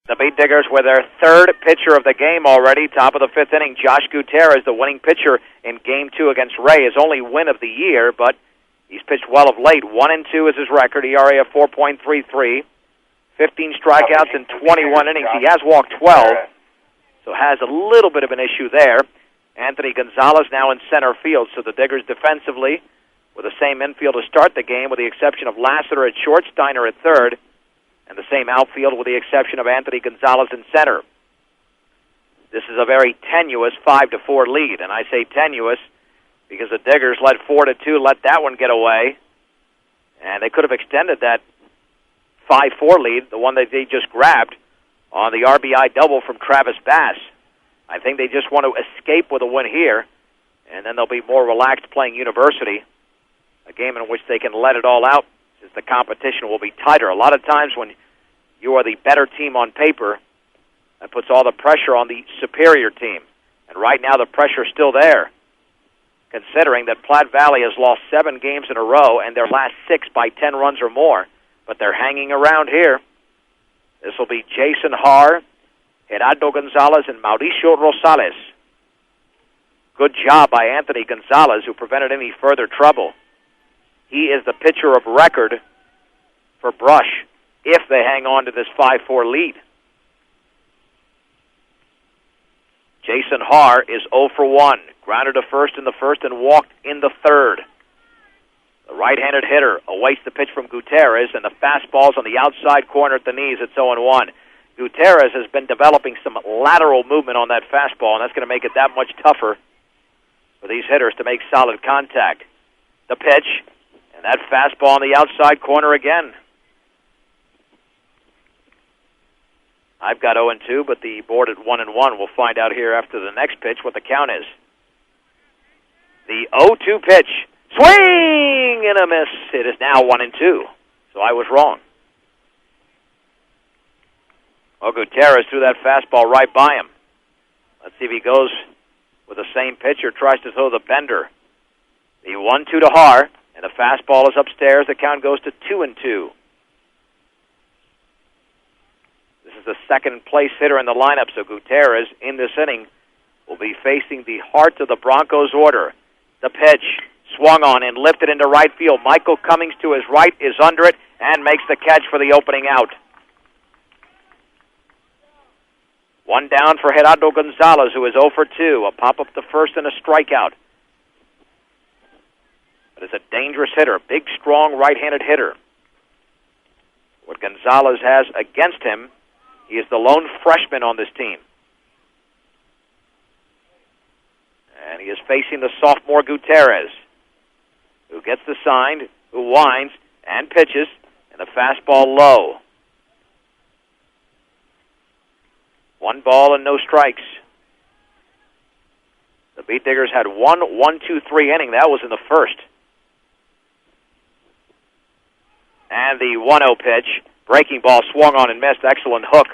The Beat Diggers with their third pitcher of the game already, top of the fifth inning. Josh Gutierrez, the winning pitcher in Game 2 against Ray, his only win of the year, but he's pitched well of late. 1-2 is his record, ERA of 4.33, 15 strikeouts in 21 innings. He has walked 12, so has a little bit of an issue there. Anthony Gonzalez now in center field, so the Diggers defensively with the same infield to start the game, with the exception of Lassiter at short, Steiner at third, and the same outfield with the exception of Anthony Gonzalez in center. This is a very tenuous 5-4 lead, and I say tenuous because the Diggers led 4-2, let that one get away, and they could have extended that 5-4 lead, the one that they just grabbed, on the RBI double from Travis Bass. I think they just want to escape with a win here, and then they'll be more relaxed playing University, a game in which they can let it all out, since the competition will be tighter. A lot of times when you are the better team on paper, that puts all the pressure on the superior team. And right now the pressure is still there, considering that Platte Valley has lost 7 games in a row and their last 6 by 10 runs or more. But they're hanging around here. This will be Jason Haar, Gerardo Gonzalez, and Mauricio Rosales. Good job by Anthony Gonzalez, who prevented any further trouble. He is the pitcher of record for Brush if they hang on to this 5-4 lead. Jason Haar is 0 for 1. Grounded to first in the first and walked in the third. The right-handed hitter awaits the pitch from Gutierrez, and the fastball's on the outside corner at the knees. It's 0-1. Gutierrez has been developing some lateral movement on that fastball, and that's going to make it that much tougher for these hitters to make solid contact. The pitch, and that fastball on the outside corner again. I've got 0-2, but the board at 1-1. We'll find out here after the next pitch what the count is. The 0-2 pitch. Swing and a miss. It is now 1-2. So I was wrong. Well, Gutierrez threw that fastball right by him. Let's see if he goes with the same pitch or tries to throw the bender. The 1-2 to Haar, and the fastball is upstairs. The count goes to 2-2. This is the second place hitter in the lineup, so Gutierrez in this inning will be facing the heart of the Broncos order. The pitch swung on and lifted into right field. Michael Cummings to his right is under it and makes the catch for the opening out. One down for Gerardo Gonzalez, who is 0 for 2. A pop-up to first and a strikeout. But it's a dangerous hitter, big, strong, right-handed hitter. What Gonzalez has against him, he is the lone freshman on this team. And he is facing the sophomore Gutierrez, who gets the sign, who winds and pitches, and the fastball low. 1 ball and no strikes. The Beat Diggers had 1-1-2-3 inning. That was in the first. And the 1-0 pitch. Breaking ball swung on and missed. Excellent hook.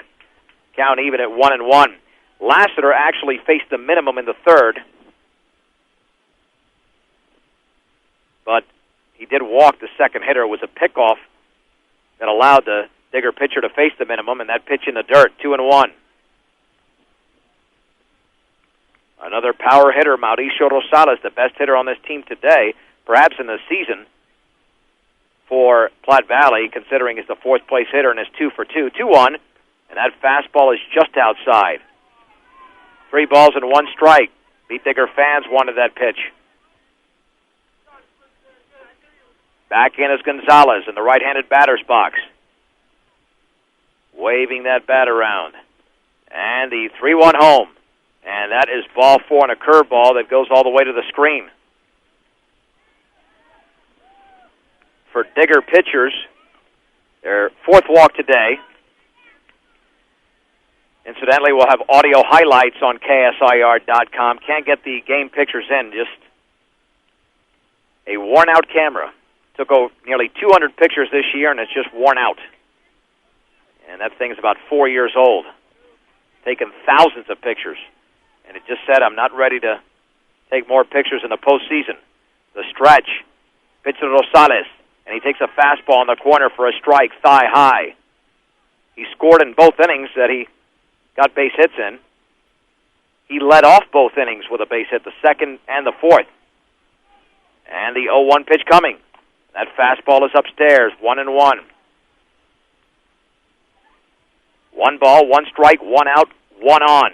Count even at 1-1. Lassiter actually faced the minimum in the third, but he did walk the second hitter. It was a pickoff that allowed the Digger pitcher to face the minimum, and that pitch in the dirt, 2-1. Another power hitter, Mauricio Rosales, the best hitter on this team today, perhaps in the season for Platte Valley, considering he's the fourth-place hitter and is 2 for 2. 2-1, and that fastball is just outside. 3 balls and 1 strike. Beat Digger fans wanted that pitch. Back in is Gonzalez in the right-handed batter's box, waving that bat around. And the 3-1 home. And that is ball 4 and a curveball that goes all the way to the screen. For Digger pitchers, their 4th walk today. Incidentally, we'll have audio highlights on KSIR.com. Can't get the game pictures in, just a worn-out camera. Took nearly 200 pictures this year, and it's just worn out. And that thing's about 4 years old. Taken thousands of pictures. And it just said, I'm not ready to take more pictures in the postseason. The stretch. Pitch to Rosales, and he takes a fastball in the corner for a strike, thigh high. He scored in both innings that he got base hits in. He led off both innings with a base hit, the second and the fourth. And the 0-1 pitch coming. That fastball is upstairs, 1-1. 1 ball, 1 strike, 1 out, 1 on.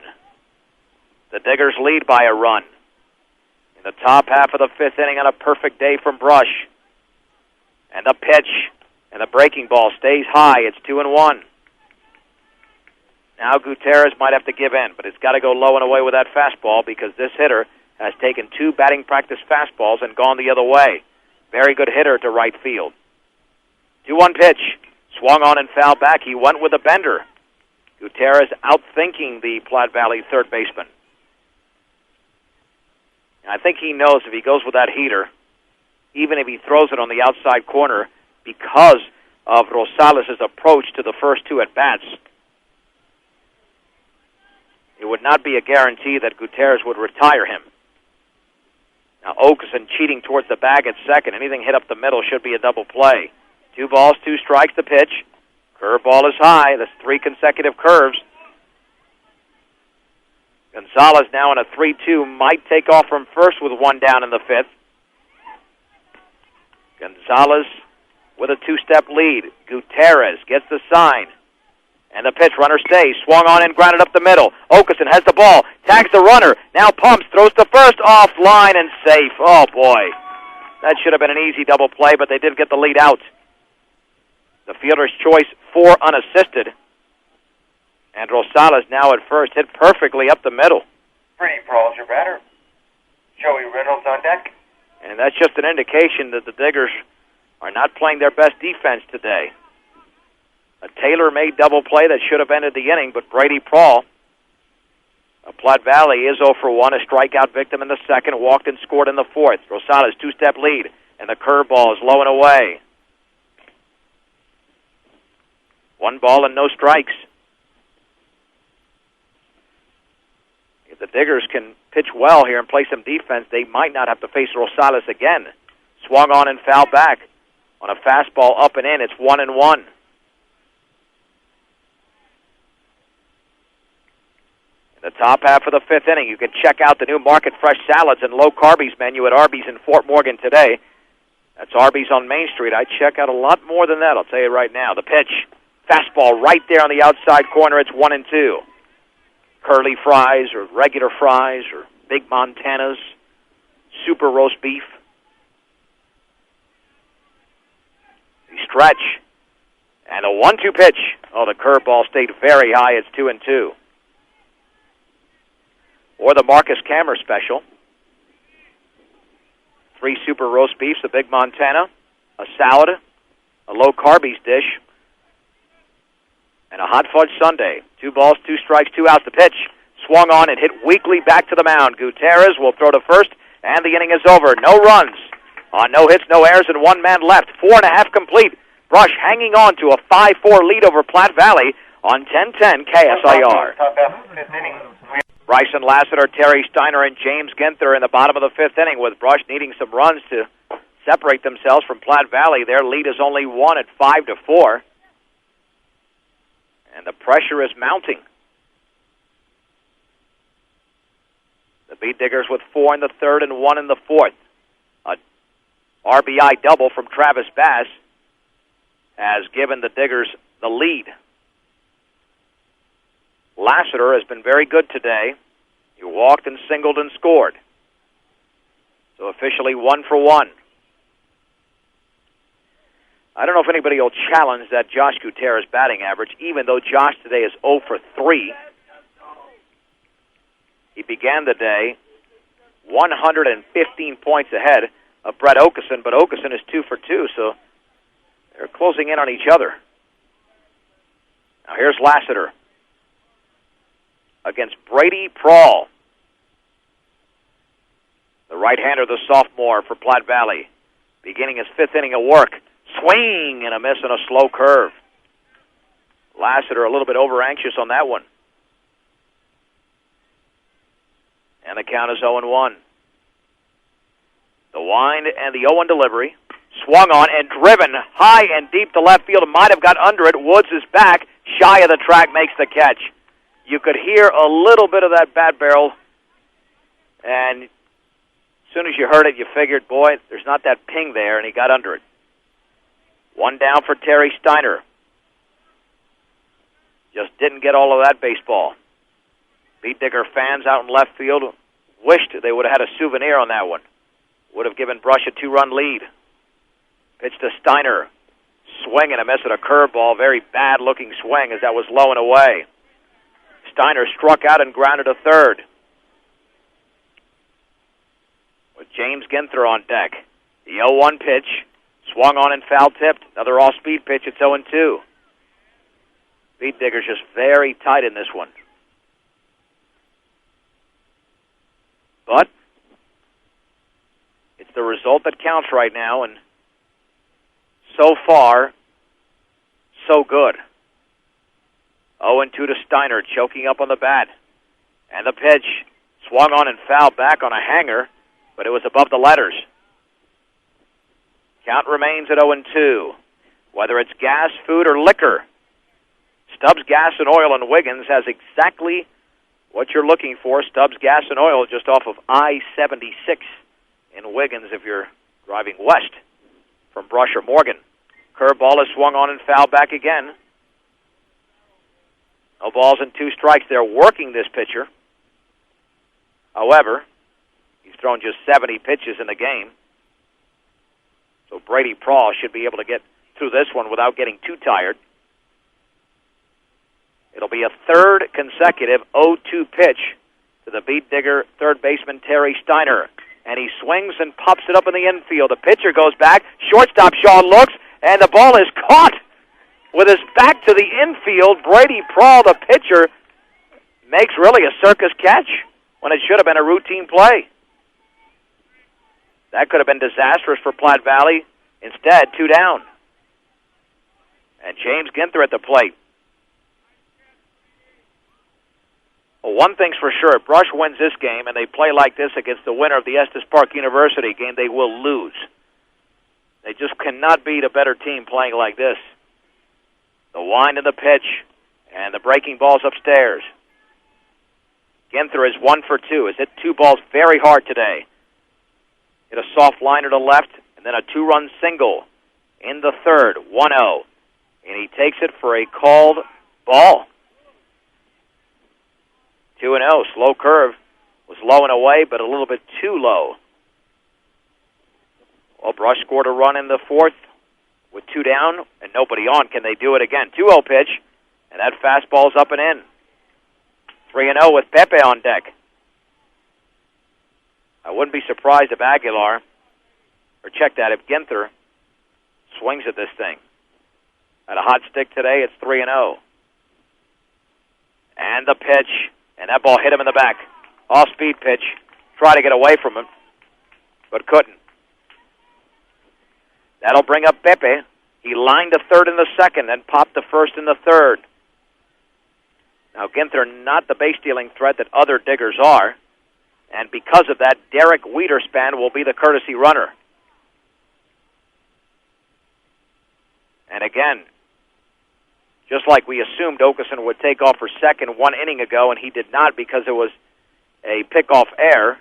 The Diggers lead by a run. In the top half of the 5th inning on a perfect day from Brush. And the pitch, and the breaking ball stays high. It's 2-1. Now Gutierrez might have to give in, but it's got to go low and away with that fastball because this hitter has taken 2 batting practice fastballs and gone the other way. Very good hitter to right field. 2-1 pitch. Swung on and fouled back. He went with a bender. Gutierrez outthinking the Platte Valley third baseman. And I think he knows if he goes with that heater, even if he throws it on the outside corner, because of Rosales' approach to the first 2 at-bats, it would not be a guarantee that Gutierrez would retire him. Now Okeson cheating towards the bag at second. Anything hit up the middle should be a double play. 2 balls, 2 strikes, the pitch. Curveball is high. That's 3 consecutive curves. Gonzalez now in a 3-2, might take off from first with 1 down in the 5th. Gonzalez with a 2-step lead. Gutierrez gets the sign. And the pitch, runner stays. Swung on and grounded up the middle. Okeson has the ball. Tags the runner. Now pumps. Throws to first. Offline and safe. Oh, boy. That should have been an easy double play, but they did get the lead out. The fielder's choice 4 unassisted. And Rosales now at first hit perfectly up the middle. Pretty Prawls, your batter. Joey Reynolds on deck. And that's just an indication that the Diggers are not playing their best defense today. A tailor-made double play that should have ended the inning, but Brady Prawl of Platte Valley is 0 for 1, a strikeout victim in the second, walked and scored in the 4th. Rosales 2-step lead, and the curveball is low and away. 1 ball and no strikes. If the Diggers can pitch well here and play some defense, they might not have to face Rosales again. Swung on and fouled back. On a fastball up and in, it's 1-1. The top half of the 5th inning. You can check out the new Market Fresh Salads and Low Carbies menu at Arby's in Fort Morgan today. That's Arby's on Main Street. I check out a lot more than that, I'll tell you right now. The pitch, fastball right there on the outside corner. It's 1-2. Curly fries or regular fries or big Montanas, super roast beef. The stretch. And a 1-2 pitch. Oh, the curveball stayed very high. It's 2-2. Or the Marcus Kammer special. 3 super roast beefs, a big Montana, a salad, a low carbies dish, and a hot fudge sundae. 2 balls, 2 strikes, 2 outs. The pitch swung on and hit weakly back to the mound. Gutierrez will throw to first, and the inning is over. No runs on no hits, no errors, and 1 man left. 4.5 complete. Brush hanging on to a 5-4 lead over Platte Valley on 1010 KSIR. Top half of the 5th inning. Bryson Lassiter, Terry Steiner, and James Ginther in the bottom of the 5th inning, with Brush needing some runs to separate themselves from Platte Valley. Their lead is only 1 at 5-4. And the pressure is mounting. The Beat Diggers with 4 in the 3rd and 1 in the 4th. A RBI double from Travis Bass has given the Diggers the lead. Lassiter has been very good today. He walked and singled and scored. So officially 1 for 1. I don't know if anybody will challenge that Josh Gutierrez batting average, even though Josh today is 0 for 3. He began the day 115 points ahead of Brett Okeson, but Okeson is 2 for 2, so they're closing in on each other. Now here's Lassiter against Brady Prawl, the right-hander, the sophomore for Platte Valley, beginning his 5th inning of work. Swing and a miss and a slow curve. Lassiter a little bit over-anxious on that one. And the count is 0-1. The wind and the 0-1 delivery. Swung on and driven high and deep to left field. Might have got under it. Woods is back. shy of the track, makes the catch. You could hear a little bit of that bat barrel, and as soon as you heard it, you figured, boy, there's not that ping there, and he got under it. One down for Terry Steiner. Just didn't get all of that baseball. Beat Digger fans out in left field wished they would have had a souvenir on that one. Would have given Brush a 2-run lead. Pitch to Steiner. Swing and a miss at a curveball. Very bad-looking swing as that was low and away. Steiner struck out and grounded to third. With James Ginther on deck. The 0-1 pitch. Swung on and foul-tipped. Another off-speed pitch. It's 0-2. Beat Digger's just very tight in this one. But it's the result that counts right now, and so far, so good. 0-2 to Steiner, choking up on the bat. And the pitch swung on and fouled back on a hanger, but it was above the letters. Count remains at 0-2. Whether it's gas, food, or liquor, Stubbs Gas and Oil in Wiggins has exactly what you're looking for. Stubbs Gas and Oil just off of I-76 in Wiggins if you're driving west from Brush or Morgan. Curveball is swung on and fouled back again. No balls and 2 strikes. They're working this pitcher. However, he's thrown just 70 pitches in the game. So Brady Prawl should be able to get through this one without getting too tired. It'll be a third consecutive 0-2 pitch to the Beat Digger third baseman Terry Steiner. And he swings and pops it up in the infield. The pitcher goes back. Shortstop Shaw looks, and the ball is caught with his back to the infield. Brady Prawl, the pitcher, makes really a circus catch when it should have been a routine play. That could have been disastrous for Platte Valley. Instead, 2 down. And James Ginther at the plate. Well, one thing's for sure, if Brush wins this game and they play like this against the winner of the Estes Park University game, they will lose. They just cannot beat a better team playing like this. The wind and the pitch, and the breaking balls upstairs. Ginther is 1 for 2. Has hit 2 balls very hard today. Hit a soft liner to left, and then a 2-run single in the third, 1-0. And he takes it for a called ball. 2-0, slow curve. Was low and away, but a little bit too low. Well, Brush scored a run in the fourth with 2 down and nobody on. Can they do it again? 2-0 pitch, and that fastball's up and in. 3-0 with Pepe on deck. I wouldn't be surprised if Aguilar, or check that, if Ginther swings at this thing. At a hot stick today, it's 3-0. And the pitch. And that ball hit him in the back. Off-speed pitch. Tried to get away from him, but couldn't. That'll bring up Pepe. He lined to third in the second and popped to first in the third. Now, Ginther, not the base-stealing threat that other Diggers are, and because of that, Derek Wiederspan will be the courtesy runner. And again, just like we assumed Okeson would take off for second 1 inning ago, and he did not because it was a pickoff error.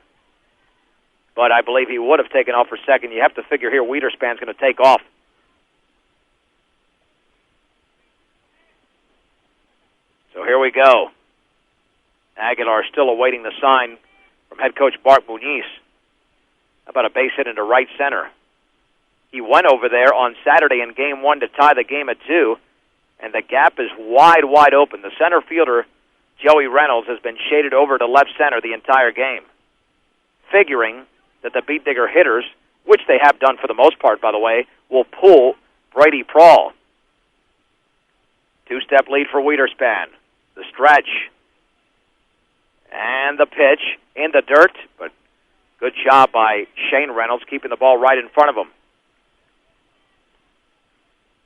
But I believe he would have taken off for second. You have to figure here Wiederspan's going to take off. So here we go. Aguilar still awaiting the sign from head coach Bart Muniz. How about a base hit into right center? He went over there on Saturday in Game 1 to tie the game at 2. And the gap is wide, wide open. The center fielder, Joey Reynolds, has been shaded over to left center the entire game, figuring that the Beat Digger hitters, which they have done for the most part, by the way, will pull Brady Prawl. 2-step lead for Wiederspan. The stretch. And the pitch in the dirt, but good job by Shane Reynolds keeping the ball right in front of him.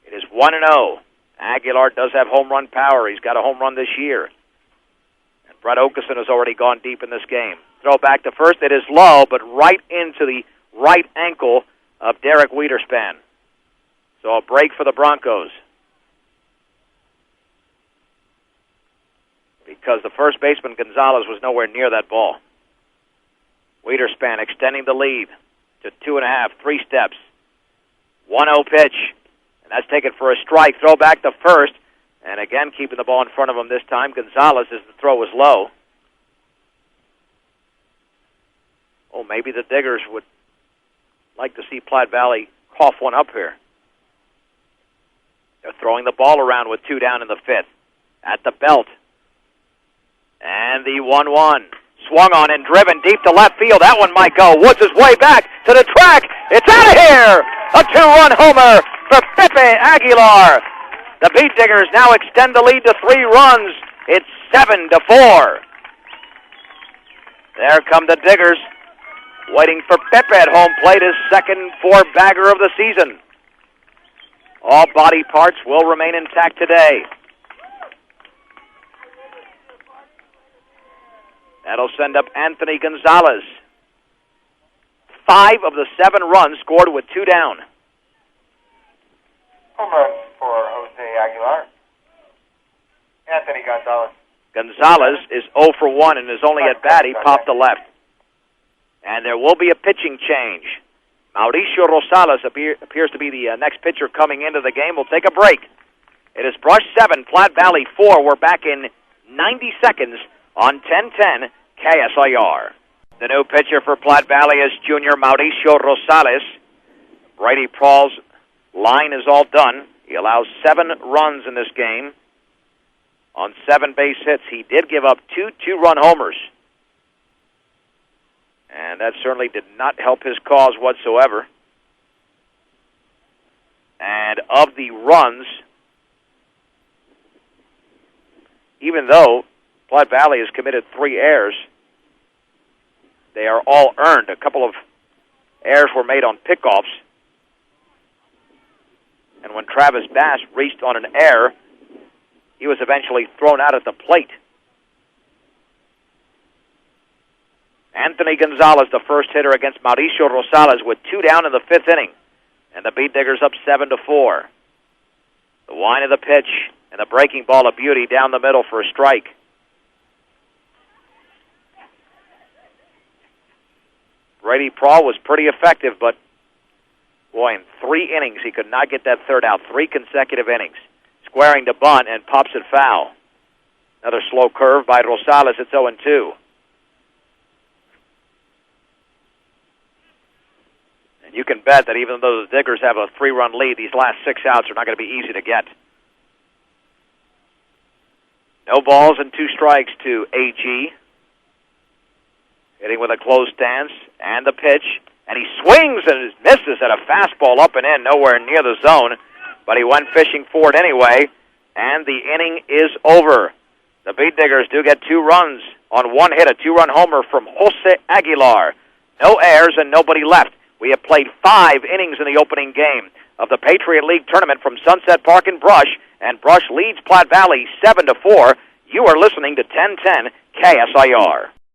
It is 1-0. Aguilar does have home run power. He's got a home run this year. And Brett Okeson has already gone deep in this game. Throw back to first. It is low, but right into the right ankle of Derek Wiederspan. So a break for the Broncos. because the first baseman, Gonzalez, was nowhere near that ball. Wiederspan extending the lead to 2.5, 3 steps. 1-0 pitch, and that's taken for a strike. Throw back to first, and again keeping the ball in front of him this time, Gonzalez, as the throw was low. Oh, maybe the Diggers would like to see Platte Valley cough one up here. They're throwing the ball around with 2 down in the 5th. At the belt. And the 1-1. Swung on and driven deep to left field. That one might go. Woods is way back to the track. It's out of here! A 2-run homer for Pepe Aguilar. The Beat Diggers now extend the lead to 3 runs. It's 7-4. There come the Diggers, waiting for Pepe at home plate, his second 4-bagger of the season. All body parts will remain intact today. That'll send up Anthony Gonzalez. 5 of the 7 runs scored with 2 down. Home run for Jose Aguilar. Anthony Gonzalez. Gonzalez is 0 for 1 and is only at bat. He popped the left. And there will be a pitching change. Mauricio Rosales appears to be the next pitcher coming into the game. We'll take a break. It is Brush 7, Platte Valley 4. We're back in 90 seconds on 1010 KSIR. The new pitcher for Platte Valley is junior Mauricio Rosales. Brady Prall's line is all done. He allows 7 runs in this game on 7 base hits. He did give up 2 two-run homers. And that certainly did not help his cause whatsoever. And of the runs, even though Platte Valley has committed 3 errors, they are all earned. A couple of errors were made on pickoffs. And when Travis Bass reached on an error, he was eventually thrown out at the plate. Anthony Gonzalez, the first hitter against Mauricio Rosales, with 2 down in the 5th inning. And the Beat Diggers up 7-4. The whine of the pitch and the breaking ball of beauty down the middle for a strike. Brady Prall was pretty effective, but boy, in 3 innings, he could not get that third out. 3 consecutive innings. Squaring to bunt and pops it foul. Another slow curve by Rosales. It's 0-2. And you can bet that even though the Diggers have a 3-run lead, these last 6 outs are not going to be easy to get. No balls and 2 strikes to AG. Hitting with a closed stance and the pitch. And he swings and misses at a fastball up and in, nowhere near the zone. But he went fishing for it anyway. And the inning is over. The Beat Diggers do get 2 runs on 1 hit, a 2-run homer from Jose Aguilar. No errors and nobody left. We have played 5 innings in the opening game of the Patriot League tournament from Sunset Park in Brush. And Brush leads Platte Valley 7-4. You are listening to 1010 KSIR.